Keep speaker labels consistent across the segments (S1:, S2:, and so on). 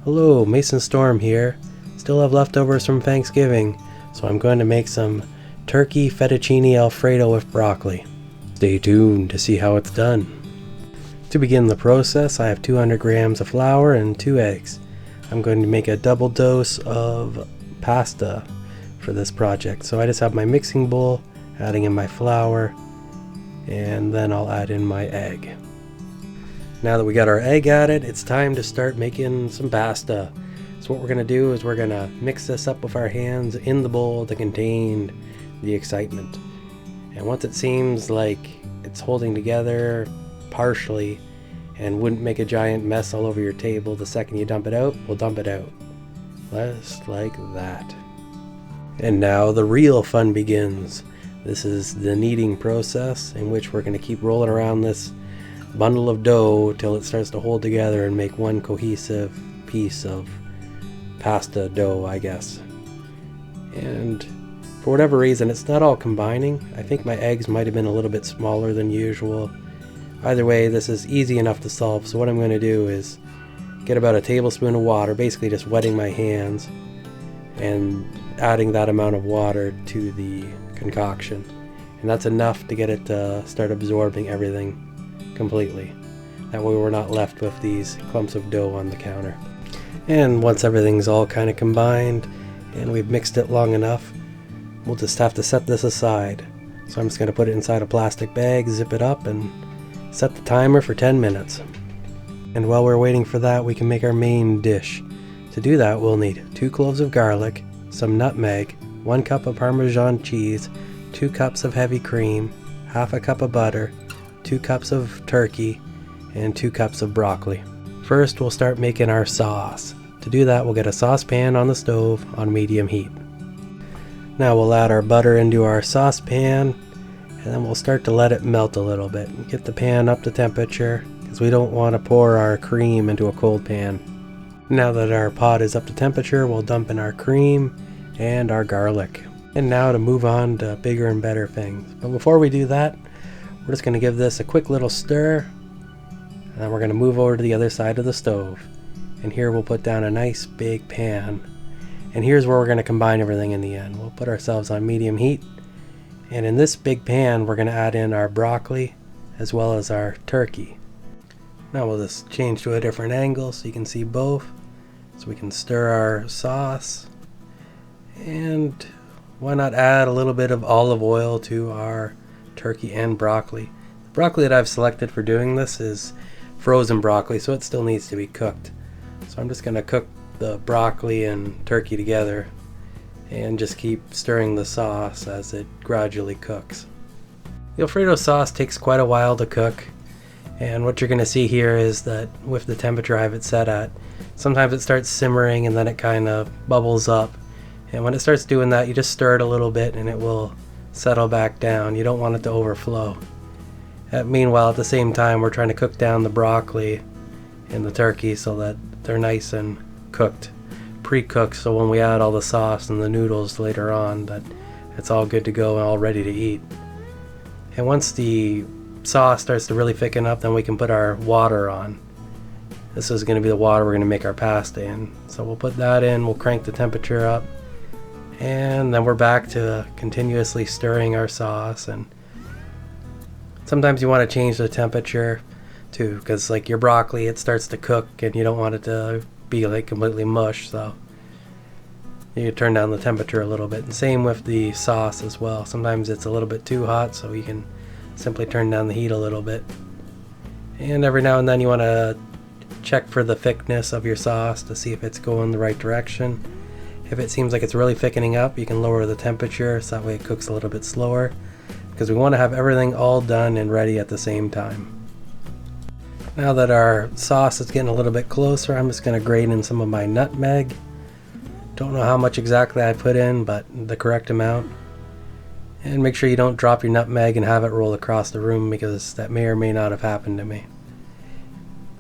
S1: Hello, Mason Storm here. Still have leftovers from Thanksgiving, so I'm going to make some turkey fettuccine Alfredo with broccoli. Stay tuned to see how it's done. To begin the process, I have 200 grams of flour and 2 eggs. I'm going to make a double dose of pasta for this project. So I just have my mixing bowl, adding in my flour, and then I'll add in my egg. Now that we got our egg added, it's time to start making some pasta. So what we're going to do is we're going to mix this up with our hands in the bowl to contain the excitement. And once it seems like it's holding together partially and wouldn't make a giant mess all over your table the second you dump it out, we'll dump it out. Just like that. And now the real fun begins. This is the kneading process in which we're going to keep rolling around this bundle of dough till it starts to hold together and make one cohesive piece of pasta dough, I guess. And for whatever reason, it's not all combining. I think my eggs might have been a little bit smaller than usual. Either way, this is easy enough to solve. So what I'm going to do is get about a tablespoon of water, basically just wetting my hands and adding that amount of water to the concoction. And that's enough to get it to start absorbing everything completely. That way we're not left with these clumps of dough on the counter. And once everything's all kind of combined and we've mixed it long enough, we'll just have to set this aside. So I'm just going to put it inside a plastic bag, zip it up, and set the timer for 10 minutes. And while we're waiting for that, we can make our main dish. To do that, we'll need 2 cloves of garlic, some nutmeg, 1 cup of Parmesan cheese, 2 cups of heavy cream, half a cup of butter, 2 cups of turkey, and 2 cups of broccoli. First, we'll start making our sauce. To do that, we'll get a saucepan on the stove on medium heat. Now we'll add our butter into our saucepan, and then we'll start to let it melt a little bit. Get the pan up to temperature, because we don't want to pour our cream into a cold pan. Now that our pot is up to temperature, we'll dump in our cream and our garlic. And now to move on to bigger and better things. But before we do that, we're just going to give this a quick little stir, and then we're going to move over to the other side of the stove. And here we'll put down a nice big pan. And here's where we're going to combine everything in the end. We'll put ourselves on medium heat, and in this big pan we're going to add in our broccoli as well as our turkey. Now we'll just change to a different angle so you can see both. So we can stir our sauce, and why not add a little bit of olive oil to our turkey and broccoli. The broccoli that I've selected for doing this is frozen broccoli, so it still needs to be cooked. So I'm just going to cook the broccoli and turkey together and just keep stirring the sauce as it gradually cooks. The Alfredo sauce takes quite a while to cook, and what you're going to see here is that with the temperature I have it set at, sometimes it starts simmering and then it kind of bubbles up, and when it starts doing that, you just stir it a little bit and it will settle back down. You don't want it to overflow. Meanwhile, at the same time, we're trying to cook down the broccoli and the turkey so that they're nice and cooked, pre-cooked, so when we add all the sauce and the noodles later on, that it's all good to go and all ready to eat. And once the sauce starts to really thicken up, then we can put our water on. This is going to be the water we're going to make our pasta in. So we'll put that in, we'll crank the temperature up, and then we're back to continuously stirring our sauce. And sometimes you want to change the temperature too, because like your broccoli, it starts to cook and you don't want it to be like completely mush, so you turn down the temperature a little bit. And same with the sauce as well. Sometimes it's a little bit too hot, so you can simply turn down the heat a little bit. And every now and then you want to check for the thickness of your sauce to see if it's going the right direction. If it seems like it's really thickening up, you can lower the temperature so that way it cooks a little bit slower, because we want to have everything all done and ready at the same time. Now that our sauce is getting a little bit closer, I'm just going to grate in some of my nutmeg. Don't know how much exactly I put in, but the correct amount. And make sure you don't drop your nutmeg and have it roll across the room, because that may or may not have happened to me.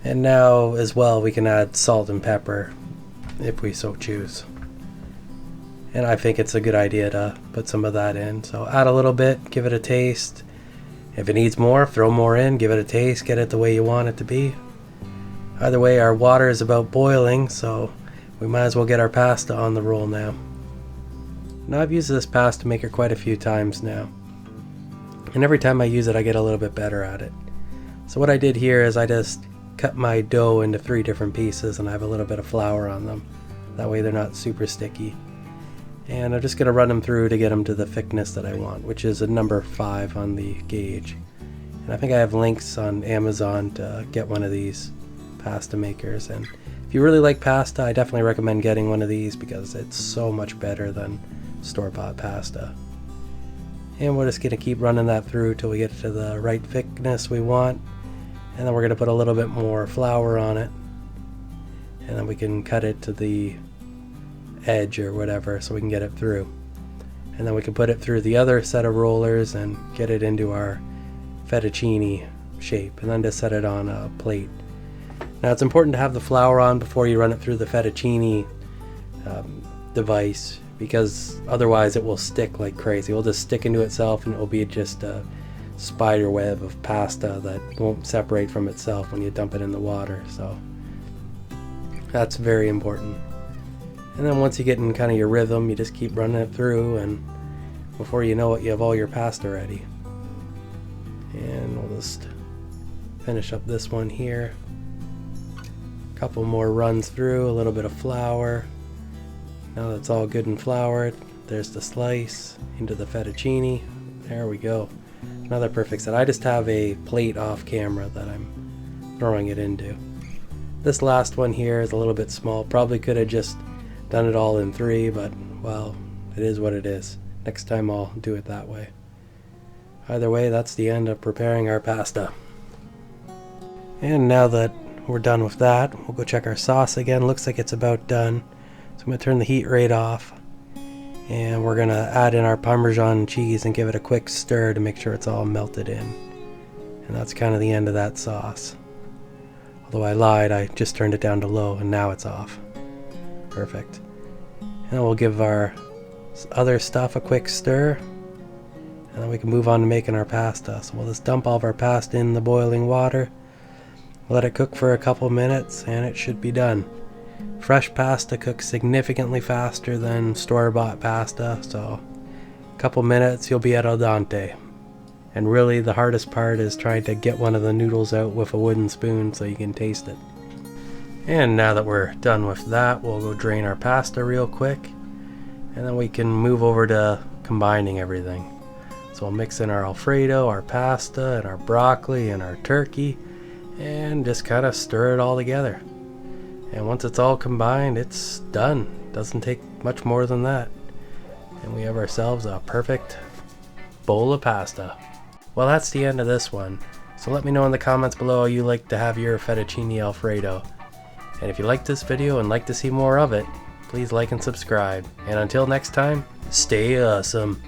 S1: And now as well, we can add salt and pepper if we so choose. And I think it's a good idea to put some of that in. So add a little bit, give it a taste. If it needs more, throw more in, give it a taste, get it the way you want it to be. Either way, our water is about boiling, so we might as well get our pasta on the roll now. Now I've used this pasta maker quite a few times now, and every time I use it I get a little bit better at it. So what I did here is I just cut my dough into 3 different pieces, and I have a little bit of flour on them. That way they're not super sticky. And I'm just going to run them through to get them to the thickness that I want, which is a number 5 on the gauge. And I think I have links on Amazon to get one of these pasta makers, and if you really like pasta, I definitely recommend getting one of these because it's so much better than store-bought pasta. And we're just going to keep running that through till we get to the right thickness we want, and then we're going to put a little bit more flour on it, and then we can cut it to the edge or whatever so we can get it through, and then we can put it through the other set of rollers and get it into our fettuccine shape, and then just set it on a plate. Now it's important to have the flour on before you run it through the fettuccine device, because otherwise it will stick like crazy. It will just stick into itself and it will be just a spider web of pasta that won't separate from itself when you dump it in the water. So that's very important. And then once you get in kind of your rhythm, you just keep running it through, and before you know it, you have all your pasta ready. And we'll just finish up this one here. Couple more runs through, a little bit of flour. Now that's all good and floured, there's the slice into the fettuccine. There we go. Another perfect set. I just have a plate off camera that I'm throwing it into. This last one here is a little bit small. Probably could have just done it all in 3, but well, it is what it is. Next time I'll do it that way. Either way, that's the end of preparing our pasta. And now that we're done with that, we'll go check our sauce again. Looks like it's about done. So I'm going to turn the heat rate off, and we're going to add in our Parmesan cheese and give it a quick stir to make sure it's all melted in. And that's kind of the end of that sauce. Although I lied, I just turned it down to low and now it's off. Perfect. And then we'll give our other stuff a quick stir, and then we can move on to making our pasta. So we'll just dump all of our pasta in the boiling water, let it cook for a couple minutes, and it should be done. Fresh pasta cooks significantly faster than store-bought pasta, so a couple minutes you'll be at al dente. And really the hardest part is trying to get one of the noodles out with a wooden spoon so you can taste it. And now that we're done with that, we'll go drain our pasta real quick, and then we can move over to combining everything. So we'll mix in our Alfredo, our pasta, and our broccoli, and our turkey, and just kind of stir it all together. And once it's all combined, it's done. Doesn't take much more than that. And we have ourselves a perfect bowl of pasta. Well, that's the end of this one. So let me know in the comments below how you like to have your fettuccine Alfredo. And if you liked this video and like to see more of it, please like and subscribe. And until next time, stay awesome.